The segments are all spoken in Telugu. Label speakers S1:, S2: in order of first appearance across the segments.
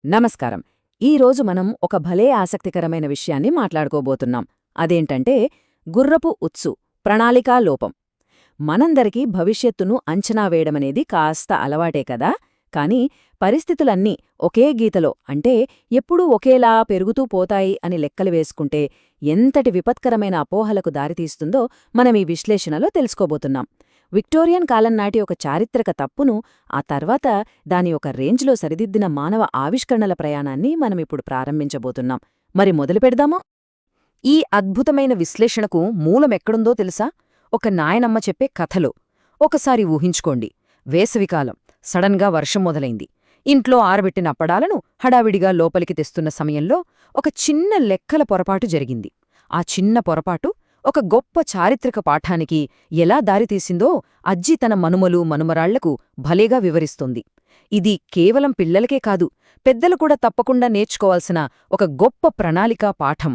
S1: నమస్కారం. ఈరోజు మనం ఒక భలే ఆసక్తికరమైన విషయాన్ని మాట్లాడుకోబోతున్నాం. అదేంటంటే గుర్రపు ఉత్సు, ప్రణాళికా లోపం. మనందరికీ భవిష్యత్తును అంచనా వేయడమనేది కాస్త అలవాటే కదా. కాని పరిస్థితులన్నీ ఒకే గీతలో అంటే ఎప్పుడూ ఒకేలా పెరుగుతూ పోతాయి అని లెక్కలు వేసుకుంటే ఎంతటి విపత్కరమైన అపోహలకు దారితీస్తుందో మనం ఈ విశ్లేషణలో తెలుసుకోబోతున్నాం. విక్టోరియన్ కాలం నాటి ఒక చారిత్రక తప్పును ఆ తర్వాత దాని ఒక రేంజ్లో సరిదిద్దిన మానవ ఆవిష్కరణల ప్రయాణాన్ని మనమిప్పుడు ప్రారంభించబోతున్నాం. మరి మొదలుపెడదామా? ఈ అద్భుతమైన విశ్లేషణకు మూలమెక్కడుందో తెలుసా? ఒక నాయనమ్మ చెప్పే కథలో. ఒకసారి ఊహించుకోండి, వేసవికాలం, సడన్గా వర్షం మొదలైంది. ఇంట్లో ఆరబెట్టిన అప్పడాలను హడావిడిగా లోపలికి తెస్తున్న సమయంలో ఒక చిన్న లెక్కల పొరపాటు జరిగింది. ఆ చిన్న పొరపాటు ఒక గొప్ప చారిత్రక పాఠానికి ఎలా దారితీసిందో అజ్జి తన మనుమలు మనుమరాళ్లకు భలేగా వివరిస్తోంది. ఇది కేవలం పిల్లలకే కాదు, పెద్దలు కూడా తప్పకుండా నేర్చుకోవాల్సిన ఒక గొప్ప ప్రణాళికా పాఠం.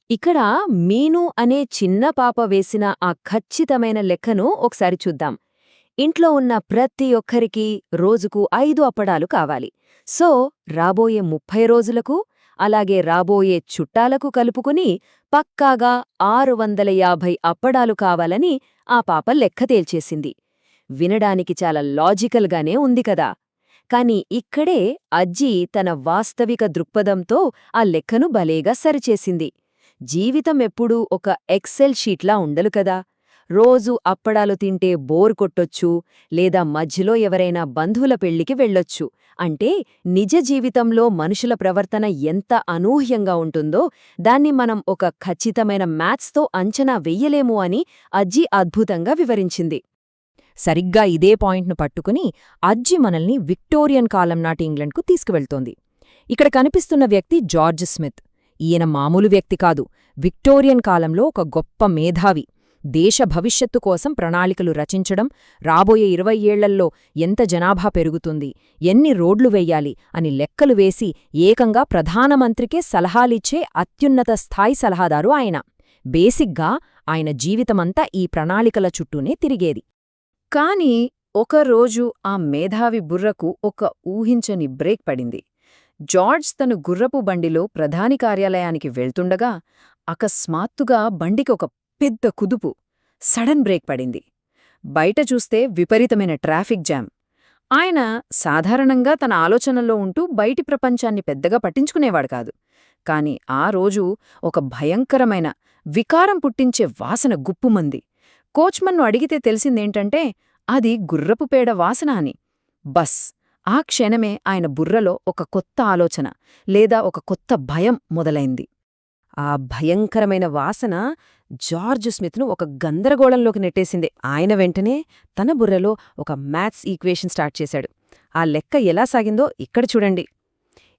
S1: ఇక్కడ మీను అనే చిన్న పాప వేసిన ఆ ఖచ్చితమైన లెక్కను ఒకసారి చూద్దాం. ఇంట్లో ఉన్న ప్రతి ఒక్కరికీ రోజుకు 5 అప్పడాలు కావాలి. సో రాబోయే 30 రోజులకు, అలాగే రాబోయే చుట్టాలకు కలుపుకుని పక్కాగా 650 అప్పడాలు కావాలని ఆ పాప లెక్క తేల్చేసింది. వినడానికి చాలా లాజికల్గానే ఉంది కదా. కాని ఇక్కడే అజ్జి తన వాస్తవిక దృక్పథంతో ఆ లెక్కను భలేగా సరిచేసింది. జీవితం ఎప్పుడూ ఒక ఎక్సెల్ షీట్లా ఉండలు కదా. రోజూ అప్పడాలు తింటే బోర్ కొట్టొచ్చు, లేదా మధ్యలో ఎవరైనా బంధువుల పెళ్లికి వెళ్ళొచ్చు. అంటే నిజ జీవితంలో మనుషుల ప్రవర్తన ఎంత అనూహ్యంగా ఉంటుందో దాన్ని మనం ఒక ఖచ్చితమైన మ్యాథ్స్తో అంచనా వెయ్యలేము అని అజ్జి అద్భుతంగా వివరించింది. సరిగ్గా ఇదే పాయింట్ను పట్టుకుని అజ్జి మనల్ని విక్టోరియన్ కాలం నాటి ఇంగ్లండ్కు తీసుకువెళ్తోంది. ఇక్కడ కనిపిస్తున్న వ్యక్తి జార్జ్ స్మిత్. ఈయన మామూలు వ్యక్తి కాదు, విక్టోరియన్ కాలంలో ఒక గొప్ప మేధావి. దేశ భవిష్యత్తు కోసం ప్రణాళికలు రచించడం, రాబోయే 20 ఏళ్లల్లో ఎంత జనాభా పెరుగుతుంది, ఎన్ని రోడ్లు వెయ్యాలి అని లెక్కలు వేసి ఏకంగా ప్రధానమంత్రికే సలహాలిచ్చే అత్యున్నత స్థాయి సలహాదారు ఆయన. బేసిగ్గా ఆయన జీవితమంతా ఈ ప్రణాళికల చుట్టూనే తిరిగేది. కాని ఒకరోజు ఆ మేధావి బుర్రకు ఒక ఊహించని బ్రేక్ పడింది. జార్జ్ తను గుర్రపు బండిలో ప్రధాని కార్యాలయానికి వెళ్తుండగా అకస్మాత్తుగా బండికి ఒక పెద్ద కుదుపు, సడన్ బ్రేక్ పడింది. బయట చూస్తే విపరీతమైన ట్రాఫిక్ జామ్. ఆయన సాధారణంగా తన ఆలోచనల్లో ఉంటూ బయటి ప్రపంచాన్ని పెద్దగా పట్టించుకునేవాడు కాదు. కాని ఆ రోజు ఒక భయంకరమైన, వికారం పుట్టించే వాసన గుప్పుమంది. కోచ్మన్ను అడిగితే తెలిసిందేంటంటే అది గుర్రపు పేడ వాసన అని. బస్ ఆ క్షణమే ఆయన బుర్రలో ఒక కొత్త ఆలోచన, లేదా ఒక కొత్త భయం మొదలైంది. ఆ భయంకరమైన వాసన జార్జ్ స్మిత్ను ఒక గందరగోళంలోకి నెట్టేసింది. ఆయన వెంటనే తన బుర్రలో ఒక మ్యాథ్స్ ఈక్వేషన్ స్టార్ట్ చేశాడు. ఆ లెక్క ఎలా సాగిందో ఇక్కడ చూడండి.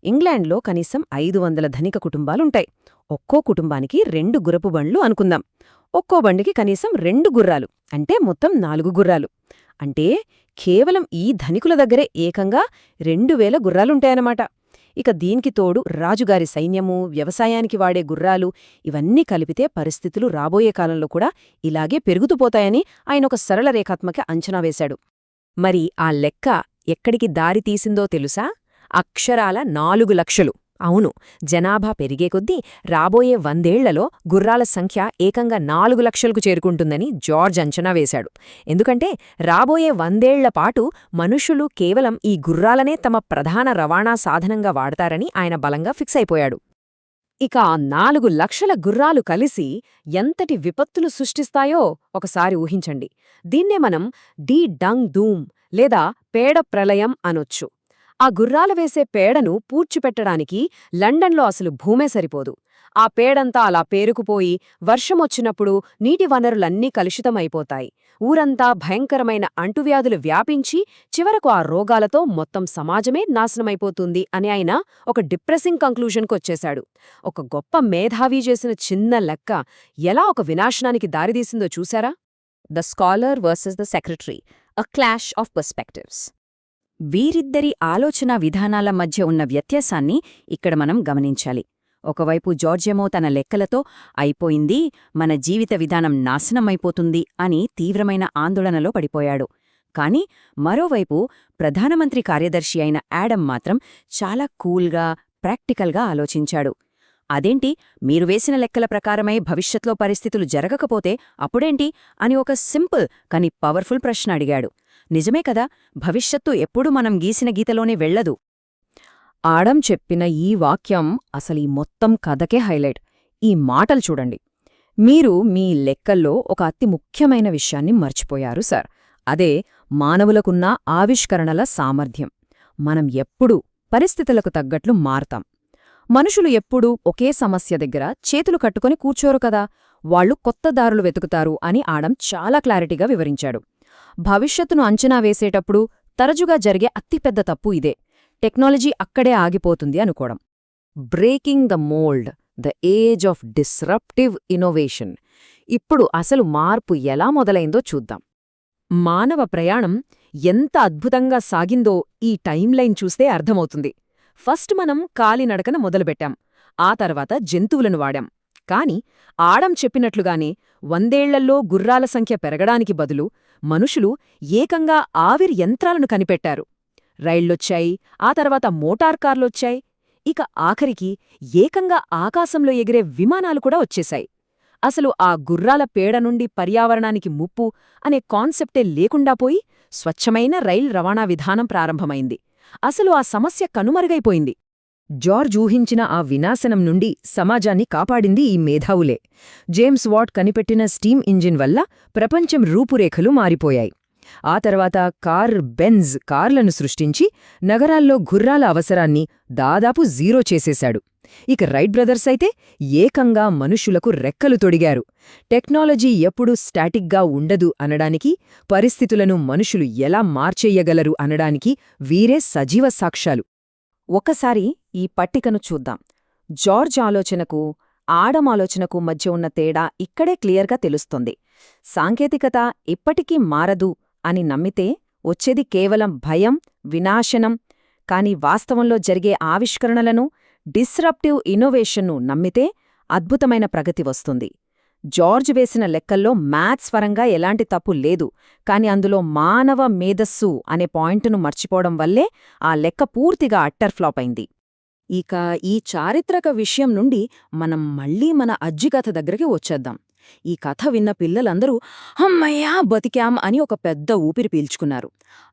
S1: ఇంగ్లాండ్లో కనీసం 500 ధనిక కుటుంబాలుంటాయి. ఒక్కో కుటుంబానికి 2 గుర్రపు బండ్లు అనుకుందాం. ఒక్కో బండికి కనీసం 2 గుర్రాలు, అంటే మొత్తం 4 గుర్రాలు. అంటే కేవలం ఈ ధనికుల దగ్గరే ఏకంగా 2000 గుర్రాలుంటాయన్నమాట. ఇక దీనికి తోడు రాజుగారి సైన్యము, వ్యవసాయానికి వాడే గుర్రాలు, ఇవన్నీ కలిపితే పరిస్థితులు రాబోయే కాలంలో కూడా ఇలాగే పెరుగుతుపోతాయని ఆయనొక సరళ రేఖాత్మక అంచనా వేశాడు. మరి ఆ లెక్క ఎక్కడికి దారి తీసిందో తెలుసా? అక్షరాల 4 లక్షలు. అవును, జనాభా పెరిగే కొద్దీ రాబోయే 100 ఏళ్లలో గుర్రాల సంఖ్య ఏకంగా 4 లక్షలకు చేరుకుంటుందని జార్జ్ అంచనా వేశాడు. ఎందుకంటే రాబోయే 100 ఏళ్ల పాటు మనుషులు కేవలం ఈ గుర్రాలనే తమ ప్రధాన రవాణా సాధనంగా వాడతారని ఆయన బలంగా ఫిక్స్ అయిపోయాడు. ఇక ఆ 4 లక్షల గుర్రాలు కలిసి ఎంతటి విపత్తులు సృష్టిస్తాయో ఒకసారి ఊహించండి. దీన్నే మనం డి డంగ్ దూమ్ లేదా పేడ ప్రళయం అనొచ్చు. ఆ గుర్రాలు వేసే పేడను పూడ్చిపెట్టడానికి లండన్లో అసలు భూమే సరిపోదు. ఆ పేడంతా అలా పేరుకుపోయి వర్షమొచ్చినప్పుడు నీటి వనరులన్నీ కలుషితమైపోతాయి. ఊరంతా భయంకరమైన అంటువ్యాధులు వ్యాపించి చివరకు ఆ రోగాలతో మొత్తం సమాజమే నాశనమైపోతుంది అని ఆయన ఒక డిప్రెసింగ్ కంక్లూజన్కొచ్చేశాడు. ఒక గొప్ప మేధావి చేసిన చిన్న లెక్క ఎలా ఒక వినాశనానికి దారితీసిందో చూశారా? The scholar versus the secretary, a clash of perspectives. వీరిద్దరి ఆలోచనా విధానాల మధ్య ఉన్న వ్యత్యాసాన్ని ఇక్కడ మనం గమనించాలి. ఒకవైపు జార్జేమో తన లెక్కలతో అయిపోయింది, మన జీవిత విధానం నాశనమైపోతుంది అని తీవ్రమైన ఆందోళనలో పడిపోయాడు.
S2: కానీ మరోవైపు ప్రధానమంత్రి కార్యదర్శి అయిన యాడమ్ మాత్రం చాలా కూల్గా ప్రాక్టికల్గా ఆలోచించాడు. అదేంటి, మీరు వేసిన లెక్కల ప్రకారమై భవిష్యత్లో పరిస్థితులు జరగకపోతే అప్పుడేంటి అని ఒక సింపుల్ కానీ పవర్ఫుల్ ప్రశ్న అడిగాడు. నిజమే కదా, భవిష్యత్తు ఎప్పుడూ మనం గీసిన గీతలోనే వెళ్లదు.
S1: ఆడమ్ చెప్పిన ఈ వాక్యం అసలీ మొత్తం కథకే హైలైట్. ఈ మాటలు చూడండి. మీరు మీ లెక్కల్లో ఒక అతి ముఖ్యమైన విషయాన్ని మర్చిపోయారు సార్. అదే మానవులకున్న ఆవిష్కరణల సామర్థ్యం. మనం ఎప్పుడూ పరిస్థితులకు తగ్గట్లు మారతాం. మనుషులు ఎప్పుడూ ఒకే సమస్య దగ్గర చేతులు కట్టుకొని కూర్చోరు కదా, వాళ్లు కొత్త దారులు వెతుకుతారు అని ఆడమ్ చాలా క్లారిటీగా వివరించాడు. భవిష్యత్తును అంచనా వేసేటప్పుడు తరచుగా జరిగే అతిపెద్ద తప్పు ఇదే. టెక్నాలజీ అక్కడే ఆగిపోతుంది అనుకోవడం. Breaking the mould, the age of disruptive innovation. ఇప్పుడు అసలు మార్పు ఎలా మొదలైందో చూద్దాం. మానవ ప్రయాణం ఎంత అద్భుతంగా సాగిందో ఈ టైంలైన్ చూస్తే అర్థమవుతుంది. ఫస్ట్ మనం కాలినడకన మొదలుపెట్టాం, ఆ తర్వాత జంతువులను వాడాం. కాని ఆడమ్ చెప్పినట్లుగానే 100ఏళ్లలో గుర్రాల సంఖ్య పెరగడానికి బదులు మనుషులు ఏకంగా ఆవిరి యంత్రాలను కనిపెట్టారు. రైళ్లొచ్చాయి, ఆ తర్వాత మోటార్ కార్లొచ్చాయి, ఇక ఆఖరికి ఏకంగా ఆకాశంలో ఎగిరే విమానాలు కూడా వచ్చేశాయి. అసలు ఆ గుర్రాల పేడ నుండి పర్యావరణానికి ముప్పు అనే కాన్సెప్టే లేకుండా పోయి స్వచ్ఛమైన రైల్ రవాణా విధానం ప్రారంభమైంది. అసలు ఆ సమస్య కనుమరుగైపోయింది. జార్జ్ ఊహించిన ఆ వినాశనం నుండి సమాజాన్ని కాపాడింది ఈ మేధావులే. జేమ్స్ వాట్ కనిపెట్టిన స్టీమ్ ఇంజిన్ వల్ల ప్రపంచం రూపురేఖలు మారిపోయాయి. ఆ తర్వాత బెంజ్ కార్లను సృష్టించి నగరాల్లో గుర్రాల అవసరాన్ని దాదాపు జీరో చేసేశాడు. ఇక రైట్ బ్రదర్స్ అయితే ఏకంగా మనుషులకు రెక్కలు తొడిగారు. టెక్నాలజీ ఎప్పుడూ స్టాటిక్గా ఉండదు అనడానికి, పరిస్థితులను మనుషులు ఎలా మార్చెయ్యగలరు అనడానికి వీరే సజీవ సాక్ష్యాలు. ఒకసారి ఈ పట్టికను చూద్దాం. జార్జ్ ఆలోచనకు, ఆడమ్ ఆలోచనకు మధ్య ఉన్న తేడా ఇక్కడే క్లియర్గా తెలుస్తుంది. సాంకేతికత ఇప్పటికీ మారదు అని నమ్మితే వచ్చేది కేవలం భయం, వినాశనం. కాని వాస్తవంలో జరిగే ఆవిష్కరణలను, డిస్రప్టివ్ ఇన్నోవేషన్ను నమ్మితే అద్భుతమైన ప్రగతి వస్తుంది. జార్జ్ వేసిన లెక్కల్లో మ్యాథ్స్ పరంగా ఎలాంటి తప్పు లేదు, కాని అందులో మానవ మేధస్సు అనే పాయింట్ను మర్చిపోవడం వల్లే ఆ లెక్క పూర్తిగా అట్టర్ ఫ్లాప్ అయింది. ఇక ఈ చారిత్రక విషయం నుండి మనం మళ్లీ మన అజ్జికథ దగ్గరికి వచ్చేద్దాం. ఈ కథ విన్న పిల్లలందరూ అమ్మయ్యా బతికాం అని ఒక పెద్ద ఊపిరి పీల్చుకున్నారు.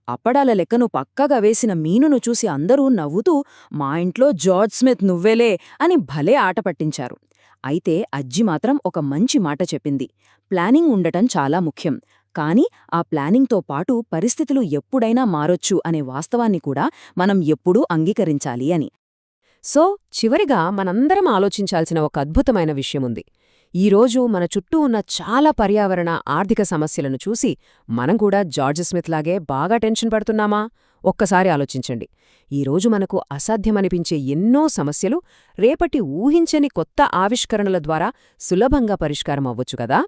S1: అప్పడాల లెక్కను పక్కగా వేసిన మీనును చూసి అందరూ నవ్వుతూ మా ఇంట్లో జార్జ్ స్మిత్ నువ్వేలే అని భలే ఆట పట్టించారు. అయితే అజ్జి మాత్రం ఒక మంచి మాట చెప్పింది. ప్లానింగ్ ఉండటం చాలా ముఖ్యం, కానీ ఆ ప్లానింగ్తో పాటు పరిస్థితులు ఎప్పుడైనా మారొచ్చు అనే వాస్తవాన్ని కూడా మనం ఎప్పుడూ అంగీకరించాలి అని. సో చివరిగా మనందరం ఆలోచించాల్సిన ఒక అద్భుతమైన విషయముంది. ఈరోజు మన చుట్టూ ఉన్న చాలా పర్యావరణ, ఆర్థిక సమస్యలను చూసి మనం కూడా జార్జ్ స్మిత్ లాగే బాగా టెన్షన్ పడుతున్నామా? ఒక్కసారి ఆలోచించండి. ఈరోజు మనకు అసాధ్యమనిపించే ఎన్నో సమస్యలు రేపటి ఊహించని కొత్త ఆవిష్కరణల ద్వారా సులభంగా పరిష్కారం అవ్వచ్చు కదా.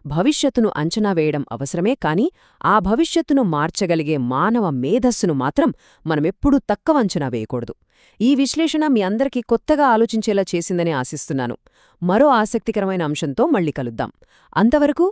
S1: భవిష్యత్తును అంచనా వేయడం అవసరమే, కాని ఆ భవిష్యత్తును మార్చగలిగే మానవ మేధస్సును మాత్రం మనమెప్పుడూ తక్కువ అంచనా వేయకూడదు. ఈ విశ్లేషణ మీ అందరికీ కొత్తగా ఆలోచించేలా చేసిందని ఆశిస్తున్నాను. మరో ఆసక్తికరమైన అంశంతో మళ్ళీ కలుద్దాం. అంతవరకు